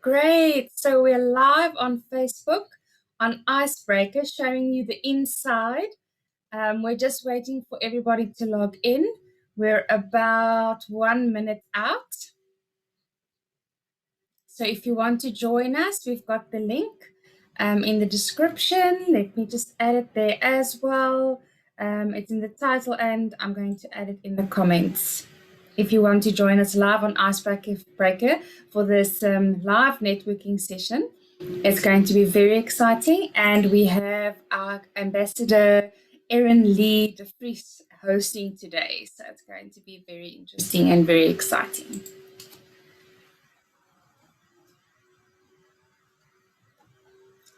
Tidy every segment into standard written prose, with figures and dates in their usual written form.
Great. So we're live on Facebook on Icebreaker, showing you the inside. We're just waiting for everybody to log in. We're about 1 minute out. So if you want to join us, we've got the link in the description. Let me just add it there as well. It's in the title, and I'm going to add it in the comments. If you want to join us live on Icebreaker for this live networking session, it's going to be very exciting. And we have our ambassador, Erin Lee de Vries, hosting today. So it's going to be very interesting and very exciting.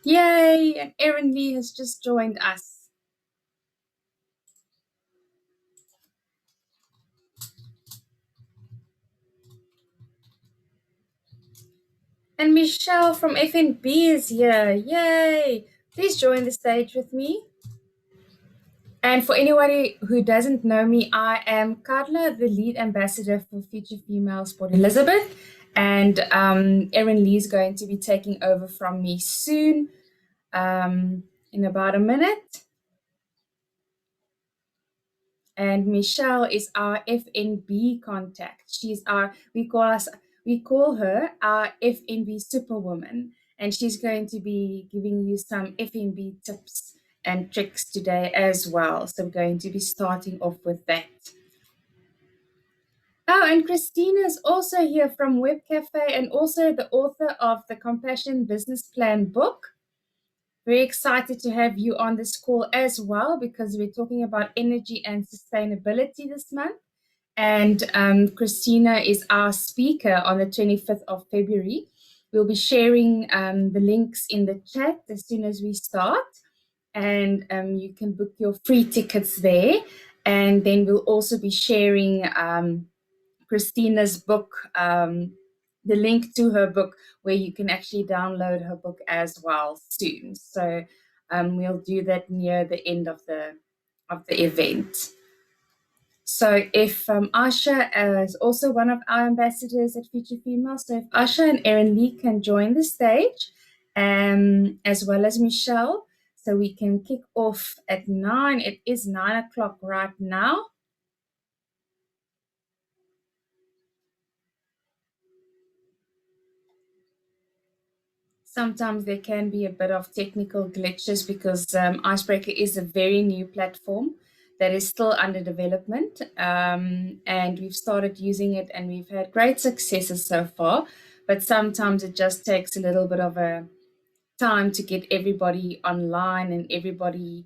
Yay! And Erin Lee has just joined us. And Michelle from FNB is here. Yay! Please join the stage with me. And for anybody who doesn't know me, I am Carla, the lead ambassador for Future Females Port Elizabeth. And Erin Lee is going to be taking over from me soon, in about a minute. And Michelle is our FNB contact. We call her our FNB superwoman, and she's going to be giving you some FNB tips and tricks today as well. So we're going to be starting off with that. Oh, and Christina is also here from Web Cafe and also the author of the Compassion Business Plan book. Very excited to have you on this call as well, because we're talking about energy and sustainability this month. And Christina is our speaker on the 25th of February. We'll be sharing the links in the chat as soon as we start. And you can book your free tickets there. And then we'll also be sharing Christina's book, the link to her book, where you can actually download her book as well soon. So we'll do that near the end of the event. So if Asha is also one of our ambassadors at Future Females, so if Asha and Erin Lee can join the stage, as well as Michelle, so we can kick off at 9. It is 9 o'clock right now. Sometimes there can be a bit of technical glitches because Icebreaker is a very new platform that is still under development, and we've started using it and we've had great successes so far, but sometimes it just takes a little bit of a time to get everybody online and everybody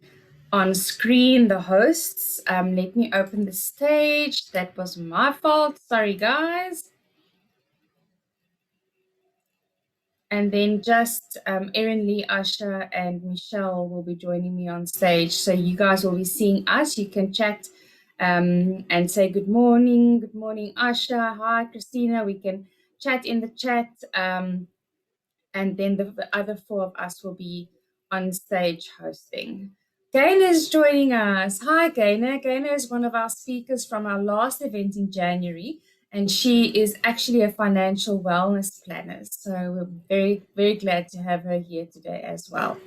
on screen, the hosts. Let me open the stage. That was my fault. Sorry, guys. And then just Erin Lee, Asha, and Michelle will be joining me on stage. So you guys will be seeing us. You can chat and say good morning. Good morning, Asha. Hi, Christina. We can chat in the chat. And then the other 4 of us will be on stage hosting. Gaina is joining us. Hi, Gaina. Gaina is one of our speakers from our last event in January. And she is actually a financial wellness planner. So we're very, very glad to have her here today as well.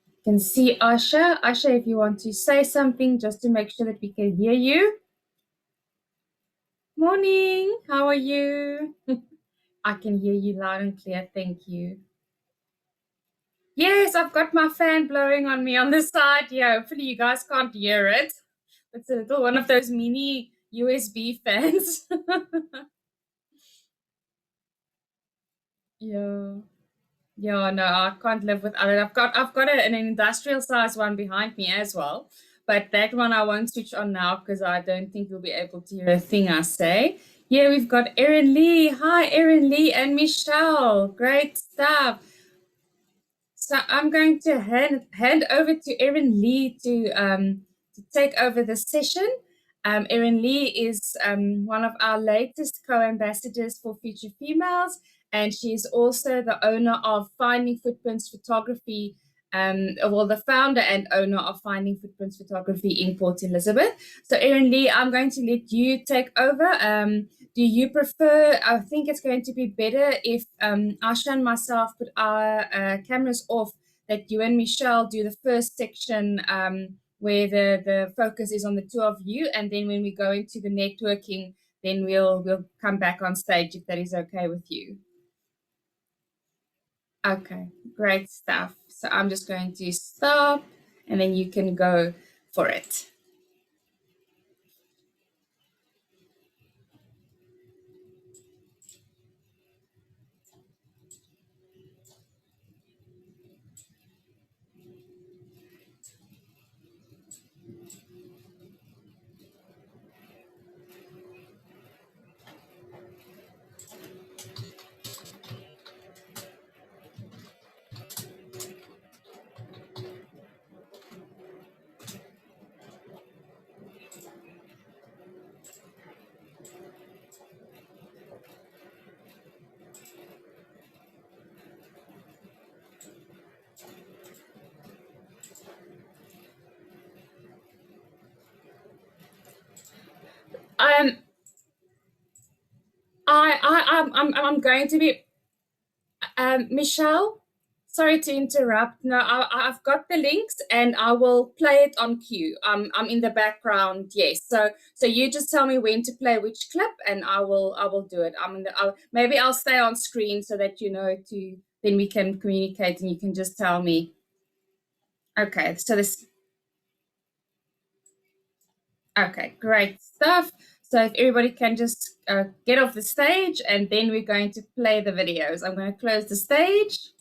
You can see Asha. Asha, if you want to say something, just to make sure that we can hear you. Morning. How are you? I can hear you loud and clear. Thank you. Yes, I've got my fan blowing on me on the side. Yeah, hopefully you guys can't hear it. It's a little one of those mini USB fans. Yeah. Yeah, no, I can't live without it. I've got an industrial size one behind me as well. But that one I won't switch on now because I don't think you'll be able to hear a thing I say. Yeah, we've got Erin Lee. Hi, Erin Lee and Michelle. Great stuff. So I'm going to hand over to Erin Lee to take over the session. Erin Lee is one of our latest co-ambassadors for Future Females, and she's also the owner of Finding Footprints Photography, well, the founder and owner of Finding Footprints Photography in Port Elizabeth. So, Erin Lee, I'm going to let you take over. Do you prefer? I think it's going to be better if Asha and myself put our cameras off, that you and Michelle do the first section. Where the focus is on the two of you, and then when we go into the networking, then we'll come back on stage if that is okay with you. Okay, great stuff. So I'm just going to stop, and then you can go for it. Um, I'm going to be Michelle. Sorry to interrupt. No, I've got the links and I will play it on cue. I'm in the background. Yes. So you just tell me when to play which clip, and I will do it. Maybe I'll stay on screen so that you know to then we can communicate and you can just tell me. Okay. So this. Okay. Great stuff. So if everybody can just get off the stage, and then we're going to play the videos. I'm going to close the stage.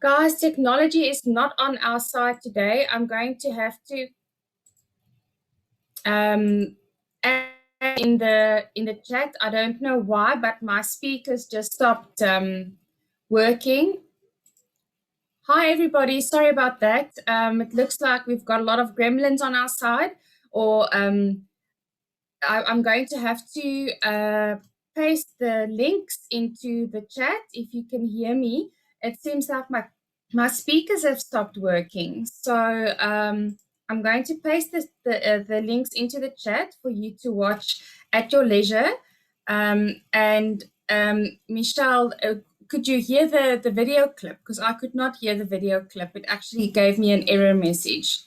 Guys, technology is not on our side today. I'm going to have to add in the chat. I don't know why, but my speakers just stopped working. Hi everybody, sorry about that. It looks like we've got a lot of gremlins on our side, or I'm going to have to paste the links into the chat if you can hear me. It seems like my speakers have stopped working. So I'm going to paste the links into the chat for you to watch at your leisure. And Michelle, could you hear the video clip? Because I could not hear the video clip. It actually gave me an error message.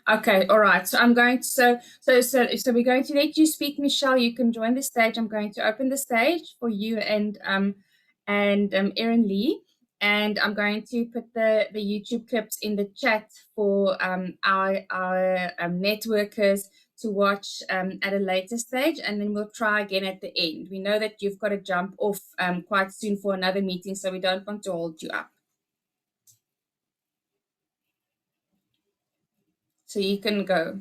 Okay, all right. So I'm going to so we're going to let you speak, Michelle. You can join the stage. I'm going to open the stage for you and Erin Lee, and I'm going to put the YouTube clips in the chat for our networkers to watch at a later stage, and then we'll try again at the end. We know that you've got to jump off quite soon for another meeting, so we don't want to hold you up. So you can go.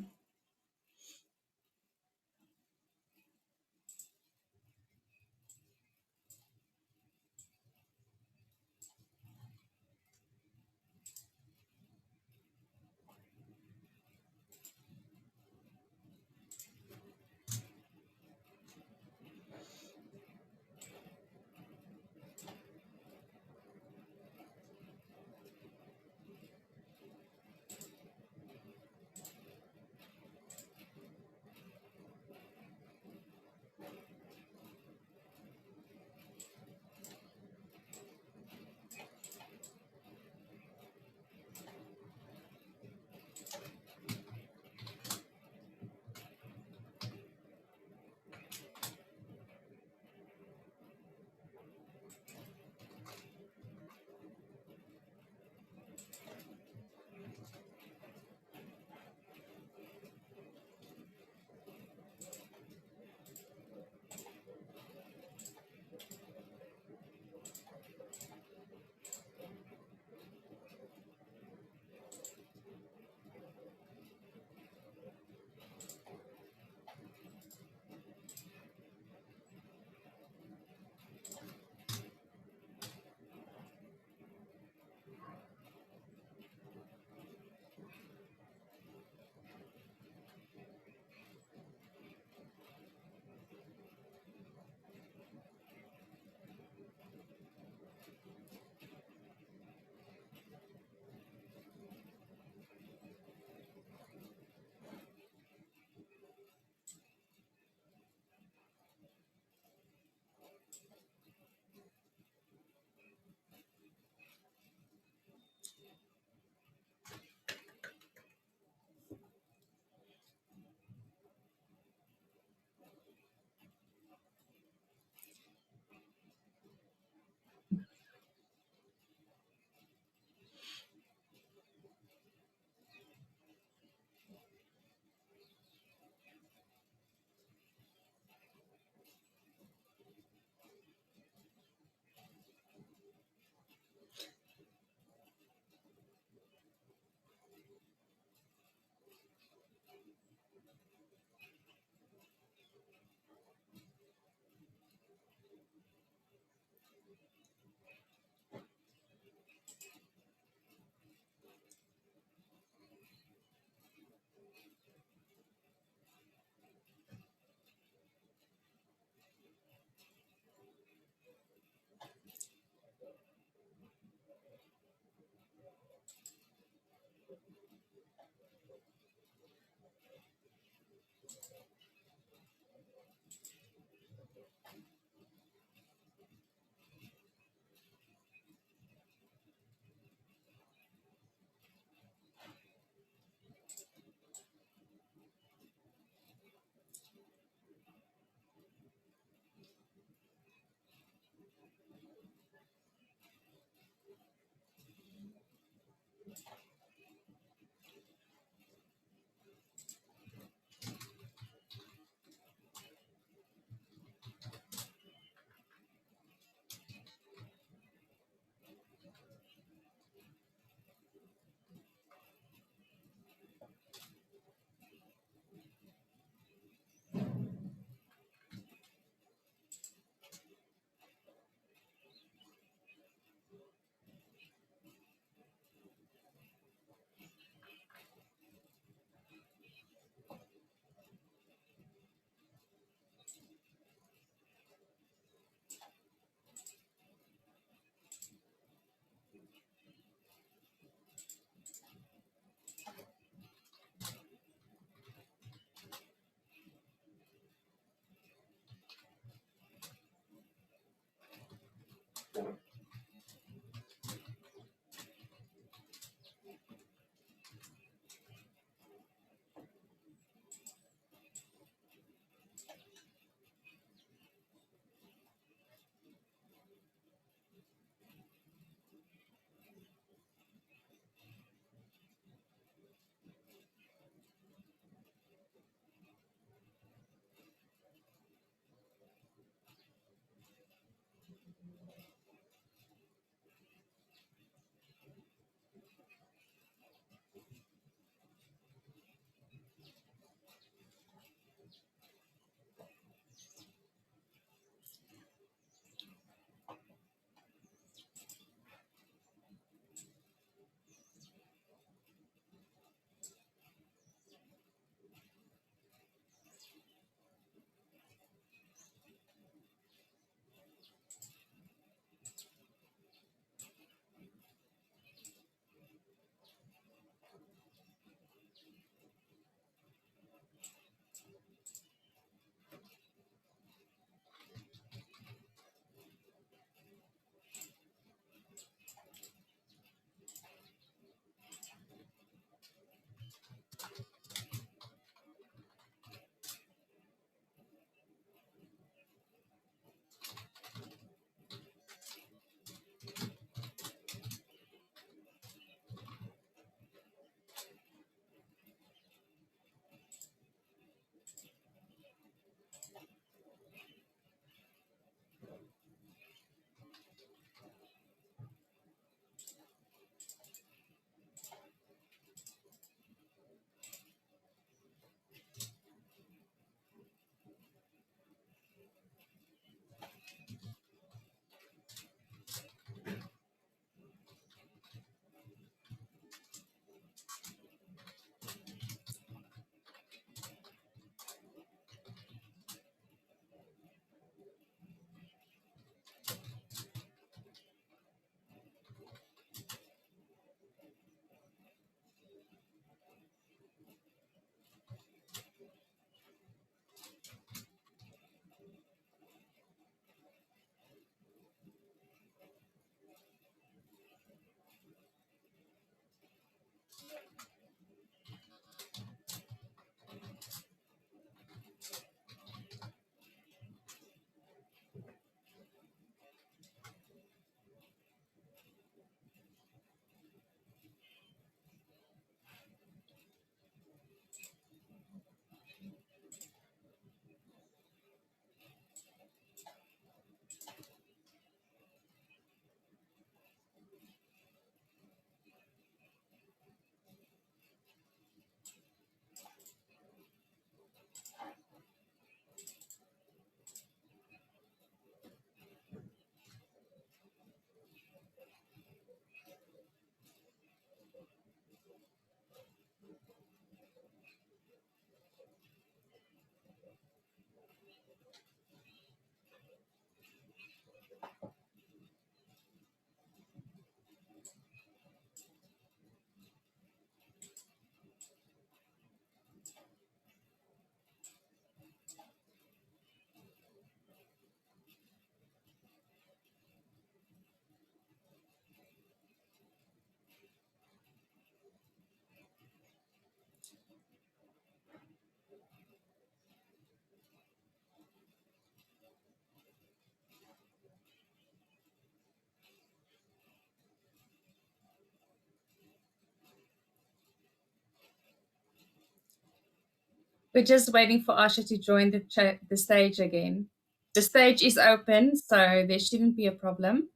We're just waiting for Asha to join the stage again. The stage is open, so there shouldn't be a problem.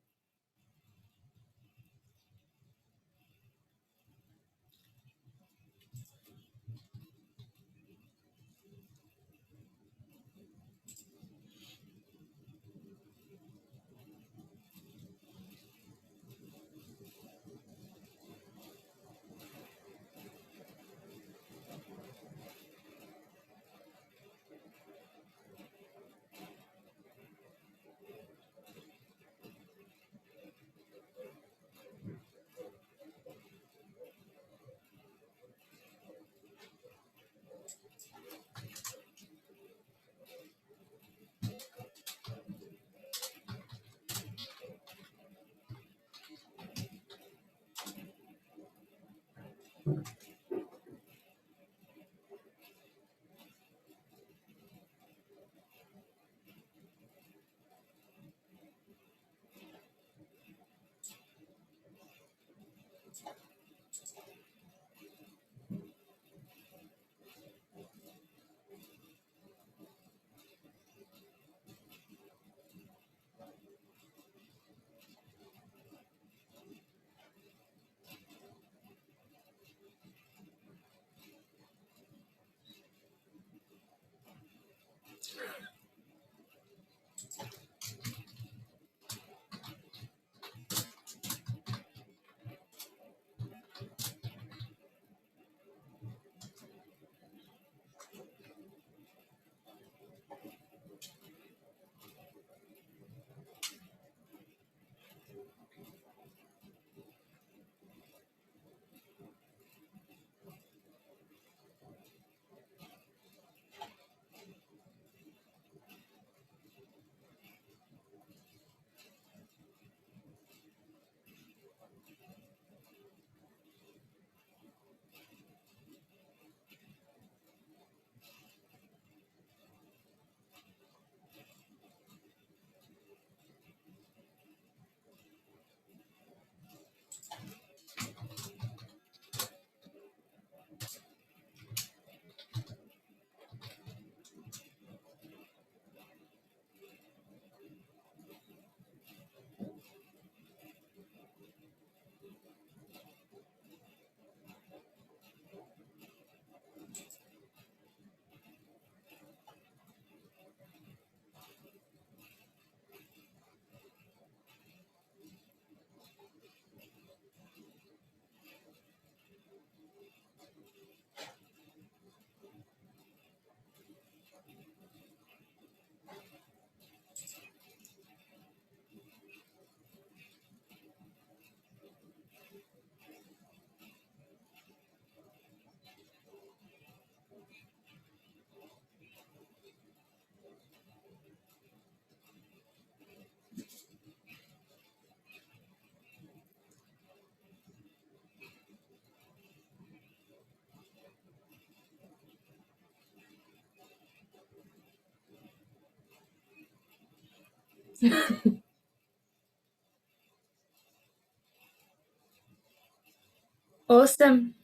Awesome.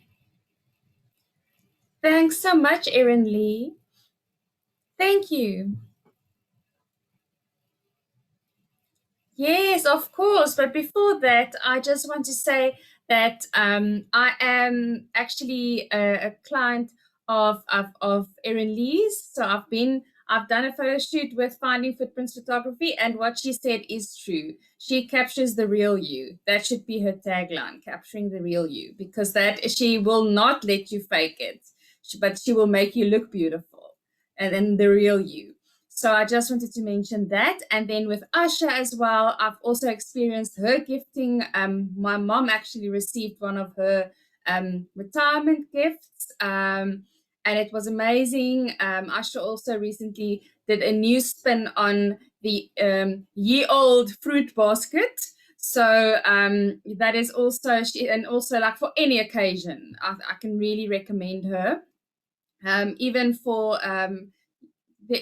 Thanks so much, Erin Lee. Thank you. Yes, of course. But before that, I just want to say that I am actually a client of Erin Lee's. So I've done a photo shoot with Finding Footprints Photography, and what she said is true. She captures the real you. That should be her tagline, capturing the real you, because that she will not let you fake it, but she will make you look beautiful and then the real you. So I just wanted to mention that. And then with Asha as well, I've also experienced her gifting. My mom actually received one of her retirement gifts. And it was amazing. Asha also recently did a new spin on the ye old fruit basket. So that is also she, and also like for any occasion, I can really recommend her. Even for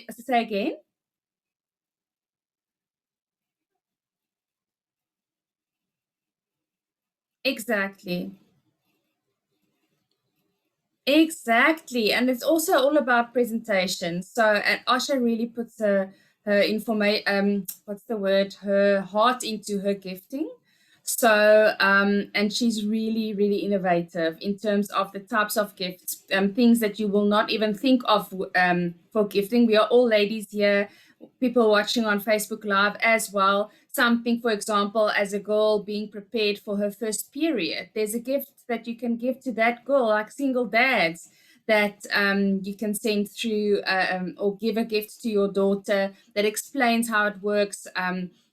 say again. Exactly. Exactly. And it's also all about presentation. So, and Asha really puts her information, what's the word, her heart into her gifting. So, and she's really, really innovative in terms of the types of gifts, things that you will not even think of for gifting. We are all ladies here, people watching on Facebook Live as well. Something, for example, as a girl being prepared for her first period, there's a gift that you can give to that girl, like single dads, that you can send through or give a gift to your daughter that explains how it works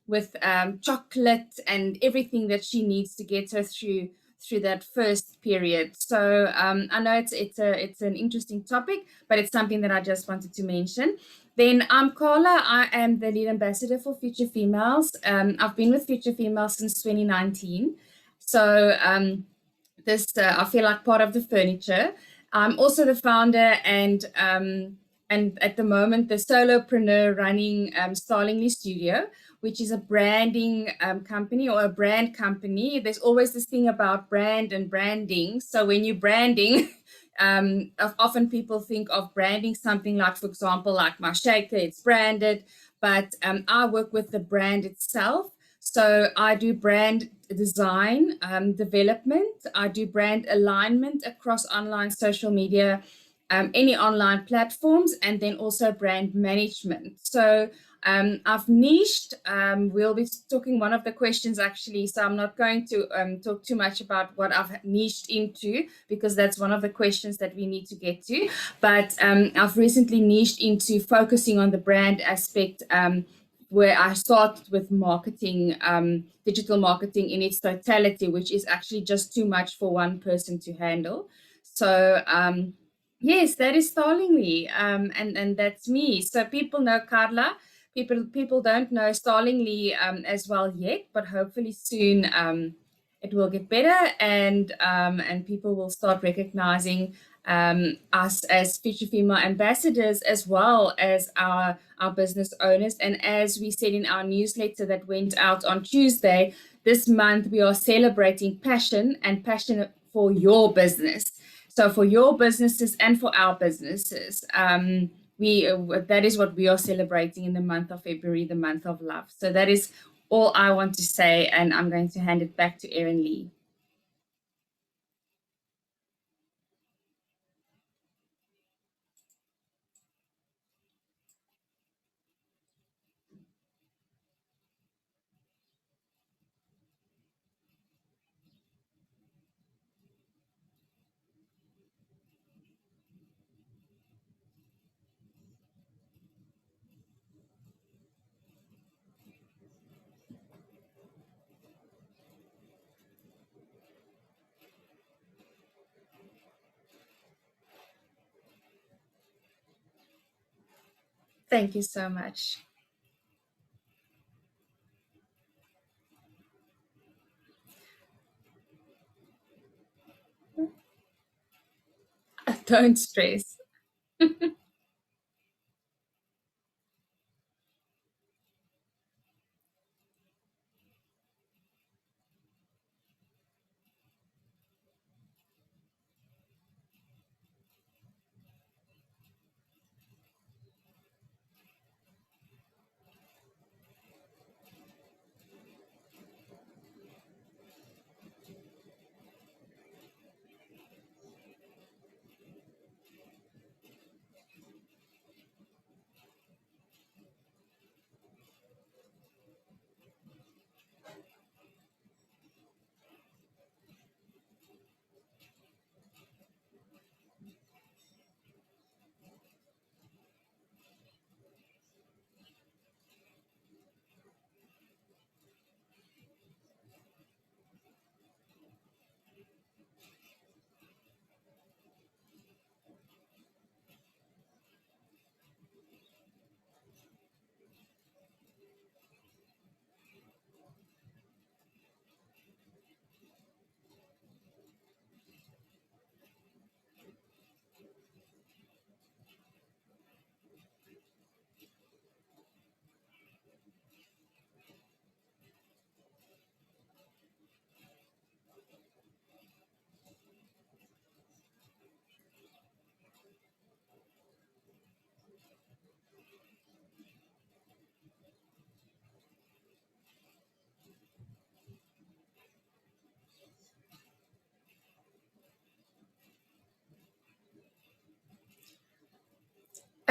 with chocolate and everything that she needs to get her through that first period. So I know it's an interesting topic, but it's something that I just wanted to mention. Then I'm Carla. I am the lead ambassador for Future Females. I've been with Future Females since 2019. So this I feel like part of the furniture. I'm also the founder and at the moment the solopreneur running Starlingly Studio, which is a branding company or a brand company. There's always this thing about brand and branding. So when you're branding, often people think of branding something like, for example, like my shaker, it's branded, but I work with the brand itself. So I do brand design, development. I do brand alignment across online social media, any online platforms, and then also brand management. So I've niched. We'll be talking one of the questions actually. So I'm not going to talk too much about what I've niched into because that's one of the questions that we need to get to. But I've recently niched into focusing on the brand aspect. Where I started with marketing, digital marketing in its totality, which is actually just too much for one person to handle. So, yes, that is Starlingly, and that's me. So people know Carla. People don't know Starlingly as well yet, but hopefully soon it will get better, and people will start recognizing us as future female ambassadors as well as our business owners. And as we said in our newsletter that went out on Tuesday, this month we are celebrating passion and passion for your business. So for your businesses and for our businesses, we that is what we are celebrating in the month of February, the month of love. So that is all I want to say, and I'm going to hand it back to Erin Lee. Thank you so much. Don't stress.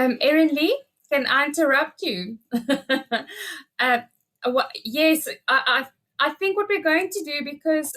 Erin Lee, can I interrupt you? uh, yes, I think what we're going to do, because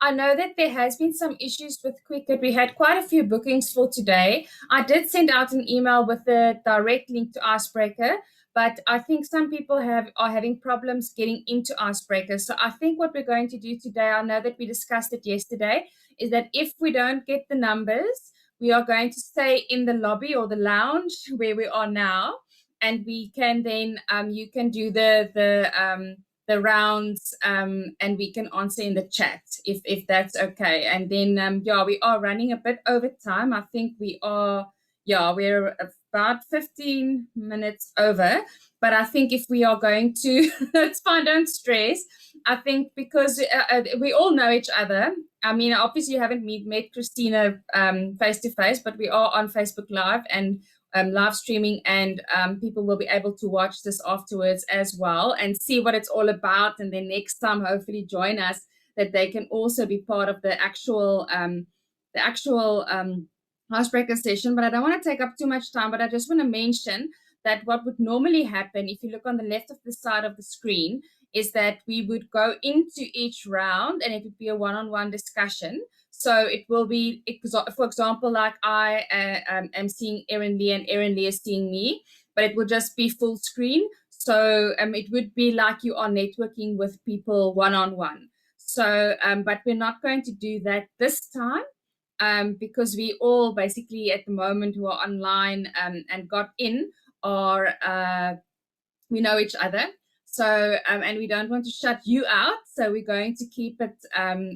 I know that there has been some issues with Quicket. We had quite a few bookings for today. I did send out an email with the direct link to Icebreaker, but I think some people are having problems getting into Icebreaker. So I think what we're going to do today, I know that we discussed it yesterday, is that if we don't get the numbers, we are going to stay in the lobby or the lounge where we are now, and we can then you can do the rounds, and we can answer in the chat if that's okay. And then yeah, we are running a bit over time. I think we are, yeah, we're about 15 minutes over. But I think if we are going to, it's fine, don't stress. I think because we all know each other. I mean, obviously, you haven't met Christina face to face, but we are on Facebook Live and live streaming, and people will be able to watch this afterwards as well and see what it's all about. And then next time, hopefully, join us, that they can also be part of the actual Housebreaker session. But I don't want to take up too much time. But I just want to mention that what would normally happen, if you look on the left of the side of the screen, is that we would go into each round and it would be a one-on-one discussion. So it will be, for example, like I am seeing Erin Lee and Erin Lee is seeing me, but it will just be full screen. So it would be like you are networking with people one-on-one. So, but we're not going to do that this time, because we all basically at the moment who are online and got in are we know each other. So, and we don't want to shut you out. So we're going to keep it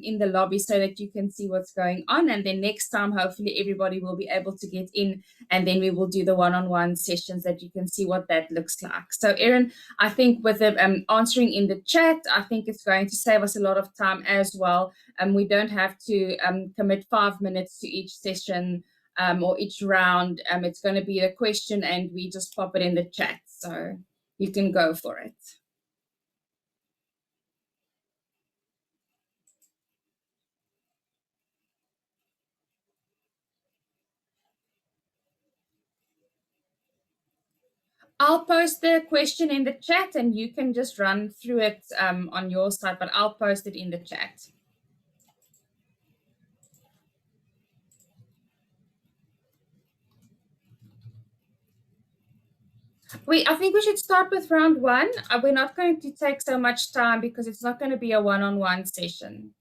in the lobby so that you can see what's going on. And then next time, hopefully everybody will be able to get in, and then we will do the one-on-one sessions that you can see what that looks like. So Erin, I think with the answering in the chat, I think it's going to save us a lot of time as well. We don't have to commit 5 minutes to each session or each round. It's going to be a question and we just pop it in the chat. So you can go for it. I'll post the question in the chat and you can just run through it on your side, but I'll post it in the chat. I think we should start with round one. We're not going to take so much time because it's not going to be a one-on-one session.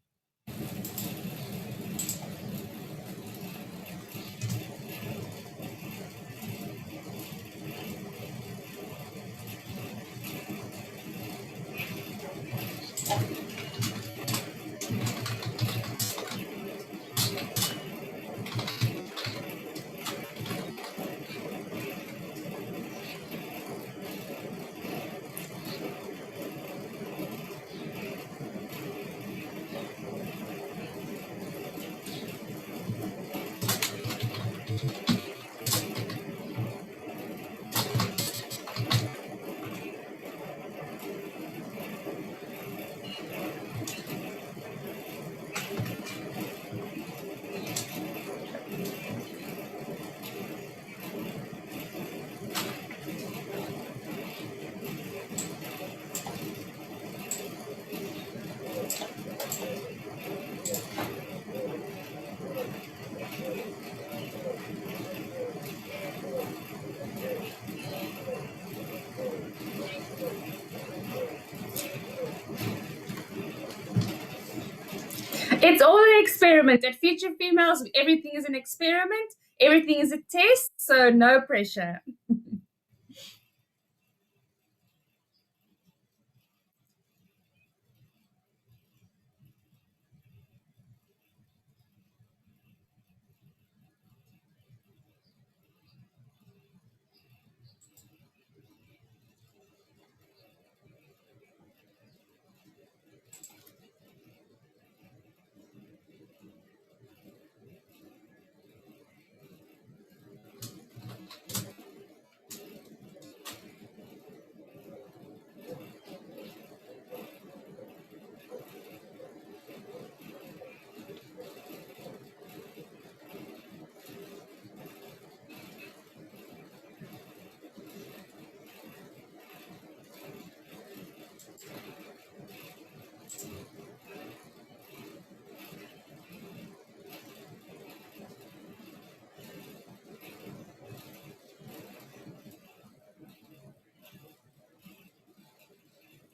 It's all an experiment. At Future Females, everything is an experiment, everything is a test, so no pressure.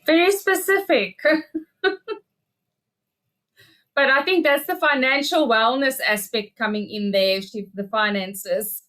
Very specific. But I think that's the financial wellness aspect coming in there, the finances.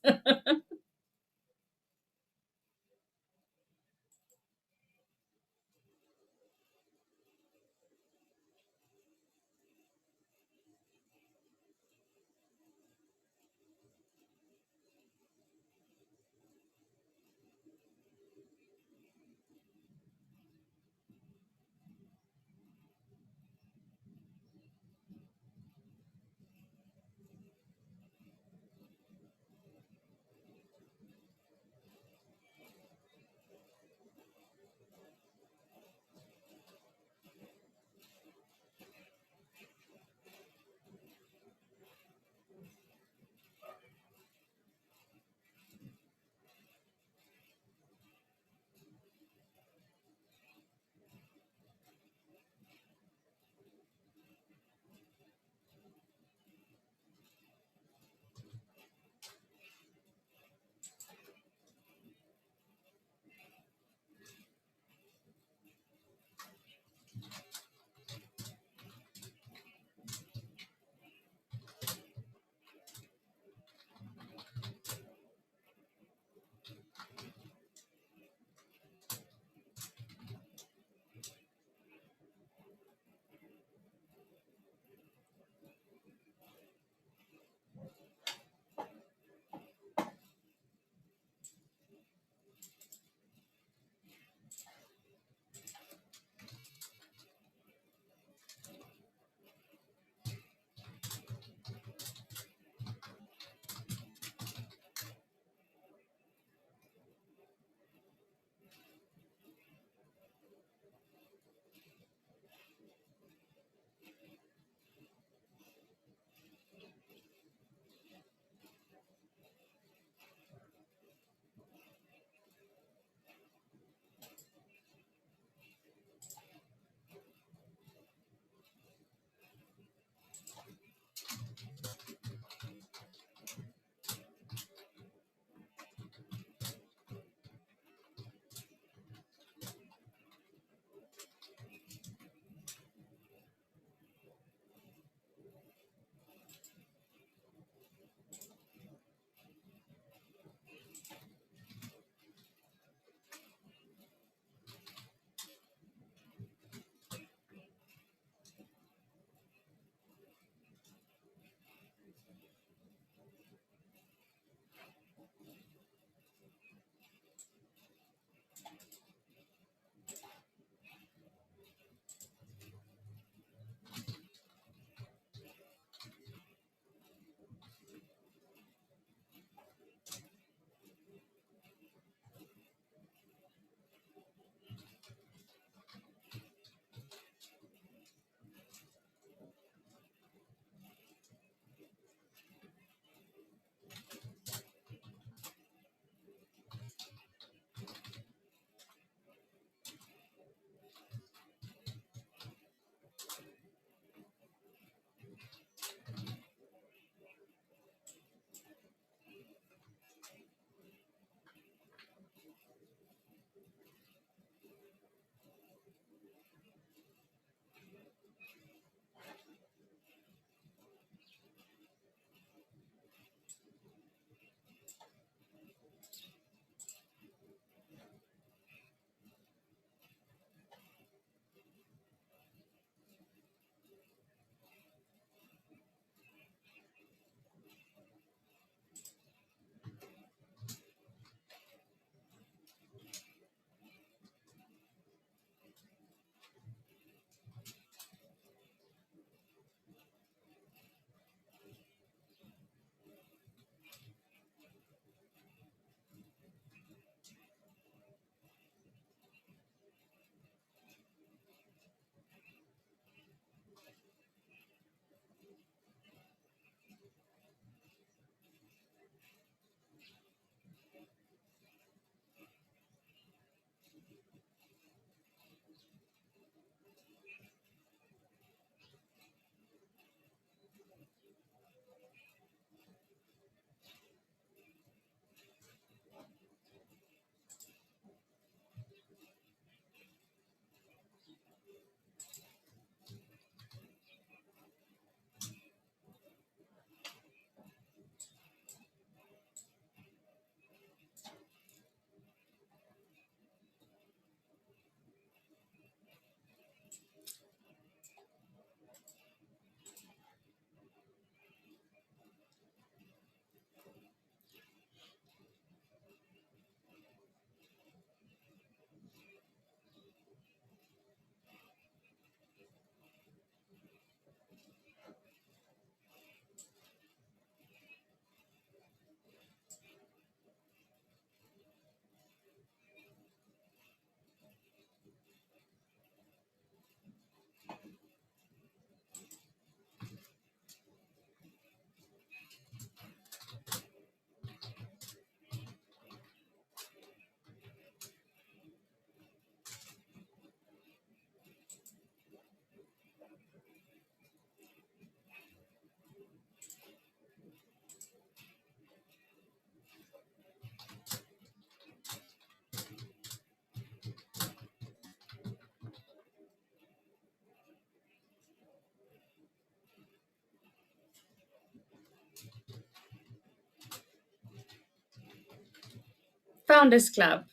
Founders Club.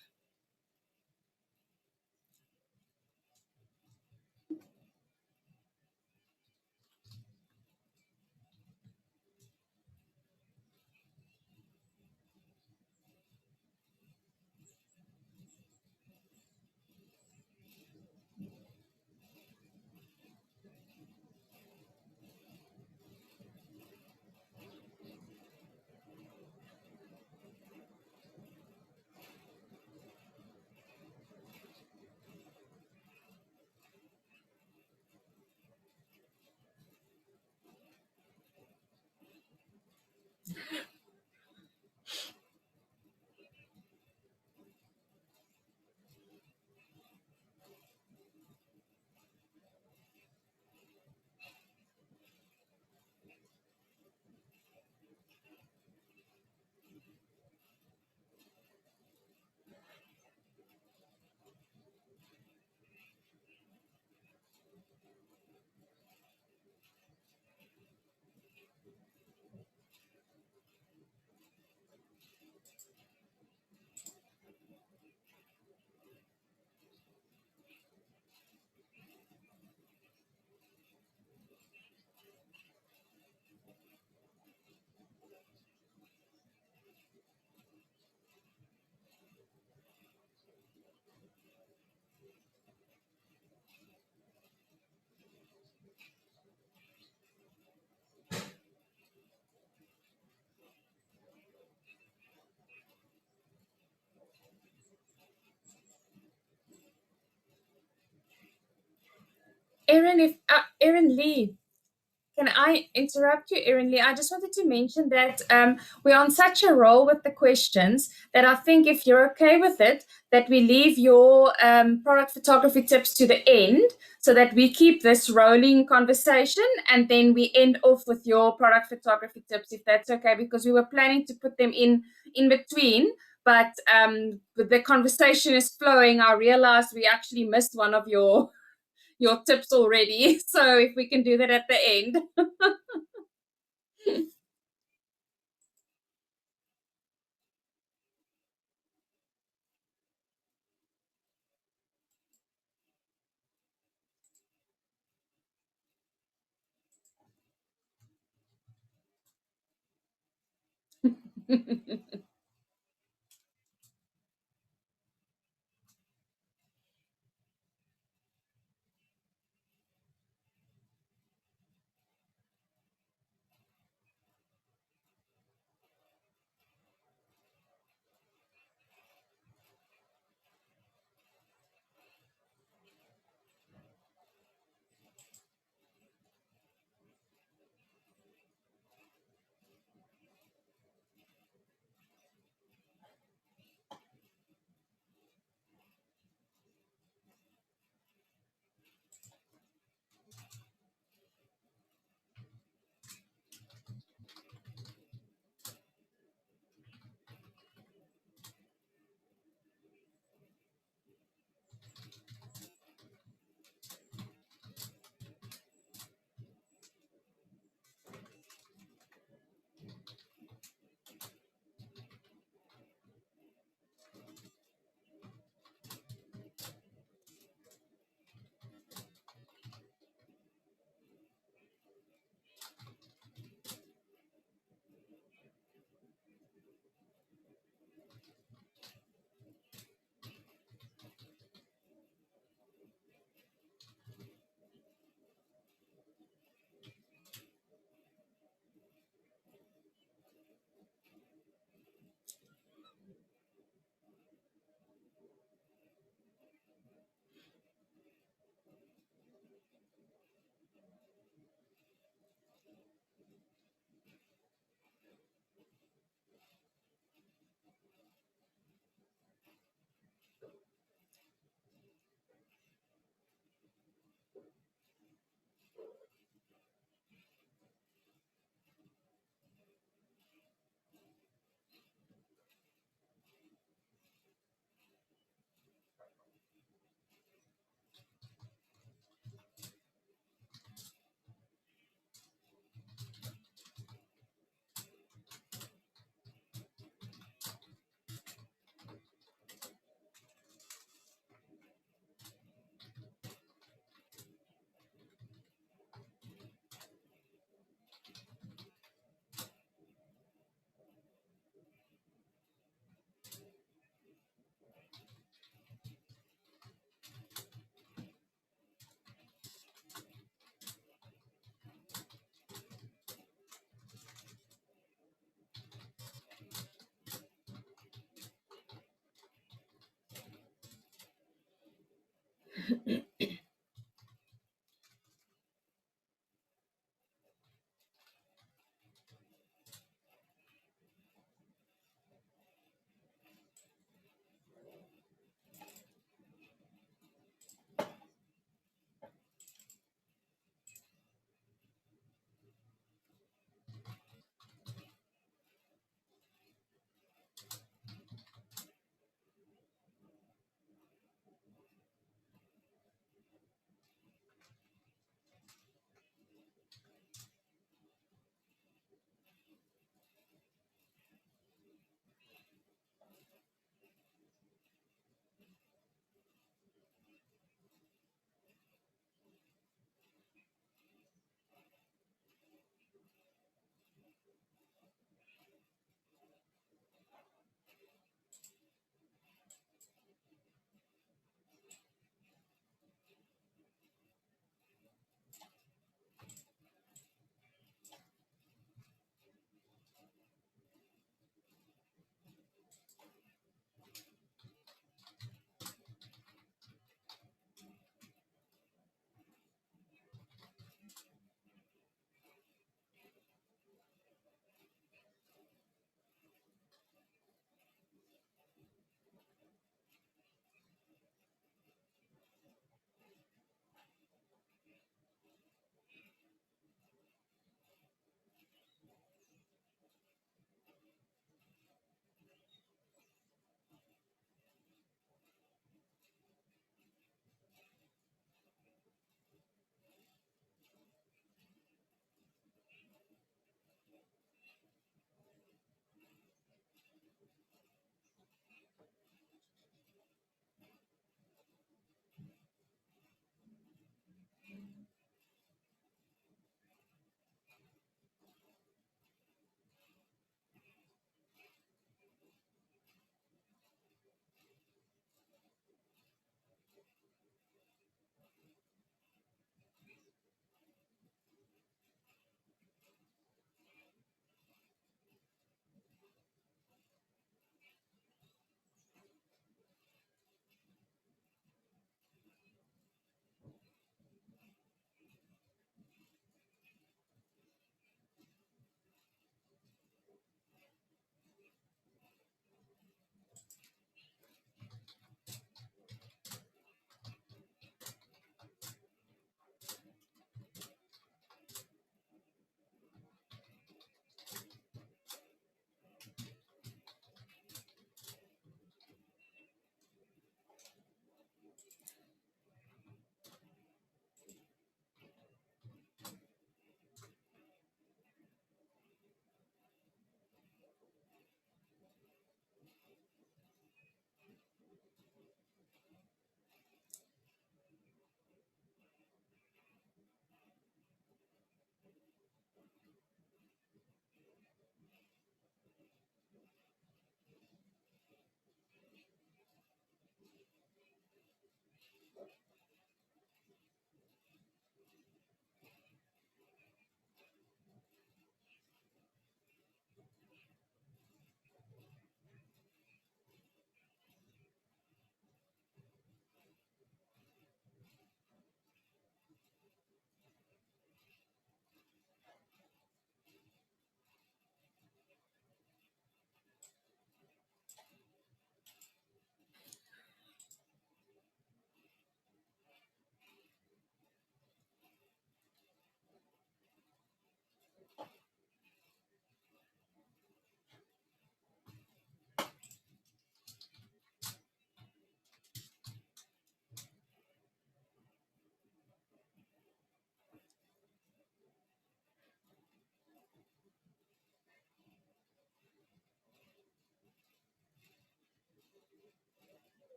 Erin, if Erin Lee, can I interrupt you, Erin Lee? I just wanted to mention that we're on such a roll with the questions that I think if you're okay with it, that we leave your product photography tips to the end so that we keep this rolling conversation and then we end off with your product photography tips, if that's okay, because we were planning to put them in between. But the conversation is flowing. I realized we actually missed one of your tips already. So if we can do that at the end.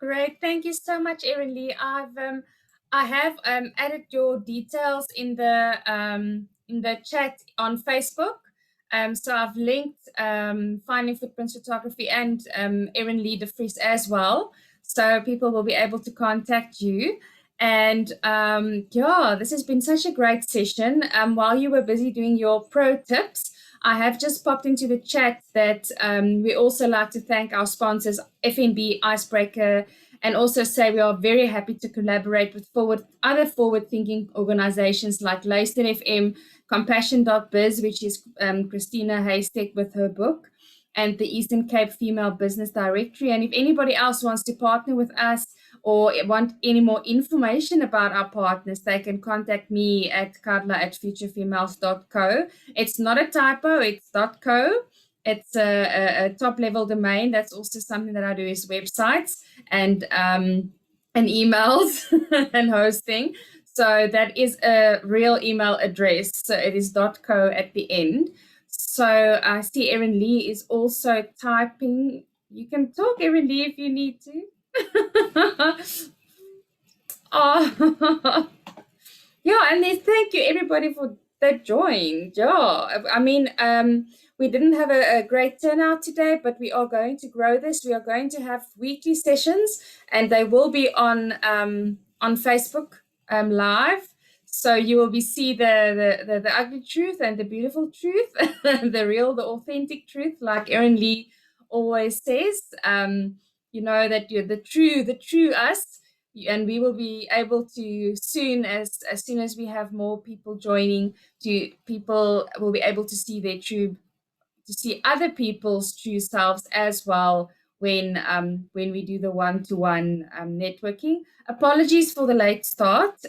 Great. Thank you so much, Erin Lee. I have added your details in the chat on Facebook. So I've linked Finding Footprints Photography and Erin Lee de Vries as well. So people will be able to contact you. And yeah, this has been such a great session. While you were busy doing your pro tips, I have just popped into the chat that we also like to thank our sponsors, FNB, Icebreaker, and also say we are very happy to collaborate with other forward-thinking organizations like Leicester FM, Compassion.biz, which is Christina Haystack with her book, and the Eastern Cape Female Business Directory. And if anybody else wants to partner with us or want any more information about our partners, they can contact me at carla@futurefemales.co. It's not a typo, it's .co. It's a top level domain. That's also something that I do is websites and emails and hosting. So that is a real email address. So it is .co at the end. So I see Erin Lee is also typing. You can talk, Erin Lee, if you need to. Oh, yeah, and then thank you everybody for that joined. Yeah, I mean, we didn't have a great turnout today, but we are going to grow this. We are going to have weekly sessions, and they will be on Facebook live. So you will be see the ugly truth and the beautiful truth, the real, the authentic truth, like Erin Lee always says. You know that you're the true us, and we will be able to soon as we have more people joining, to people will be able to see their true to see other people's true selves as well when we do the one-to-one networking. Apologies for the late start.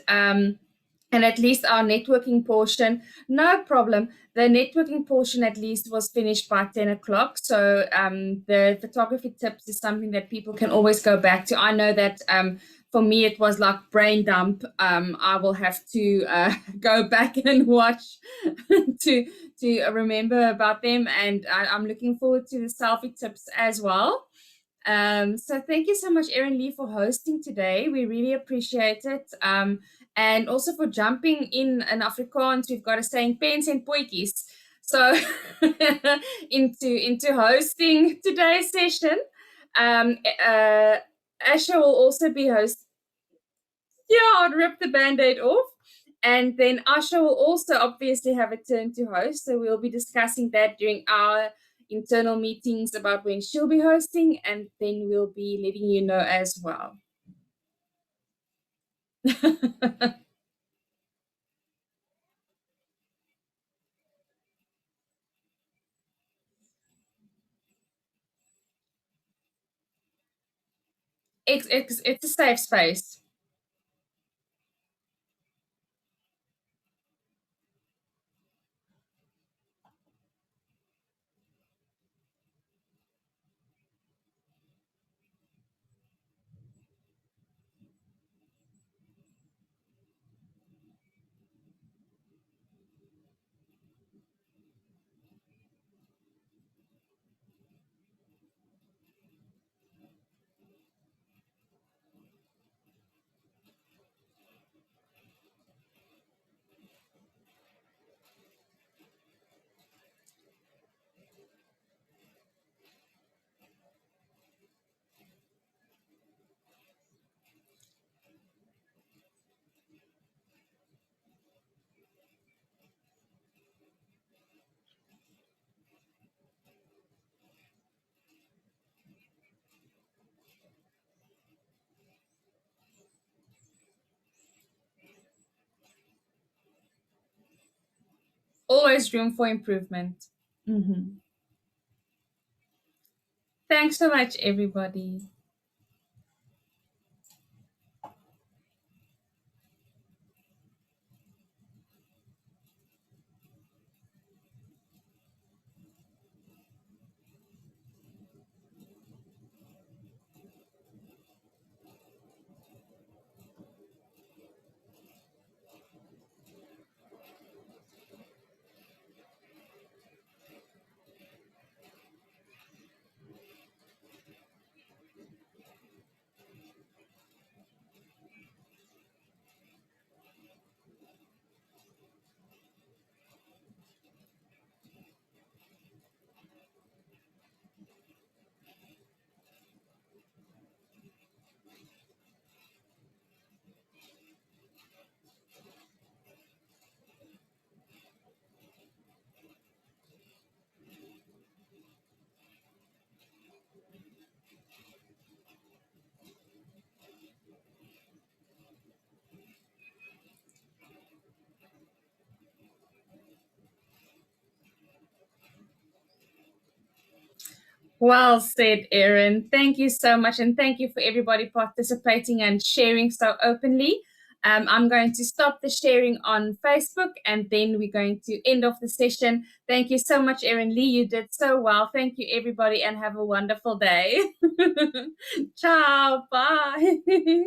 And at least our networking portion, no problem. The networking portion at least was finished by 10 o'clock. So the photography tips is something that people can always go back to. I know that for me, it was like brain dump. I will have to go back and watch to remember about them. And I'm looking forward to the selfie tips as well. So thank you so much, Erin Lee, for hosting today. We really appreciate it. And also for jumping in Afrikaans, we've got a saying pens and potjies. So into hosting today's session. Um, uh, Asha will also be hosting. Yeah, I'd rip the band-aid off. And then Asha will also obviously have a turn to host. So we'll be discussing that during our internal meetings about when she'll be hosting, and then we'll be letting you know as well. It's a safe space. Always room for improvement. Mhm. Thanks so much, everybody. Well said, Erin. Thank you so much. And thank you for everybody participating and sharing so openly. I'm going to stop the sharing on Facebook and then we're going to end off the session. Thank you so much, Erin Lee. You did so well. Thank you, everybody, and have a wonderful day. Ciao. Bye.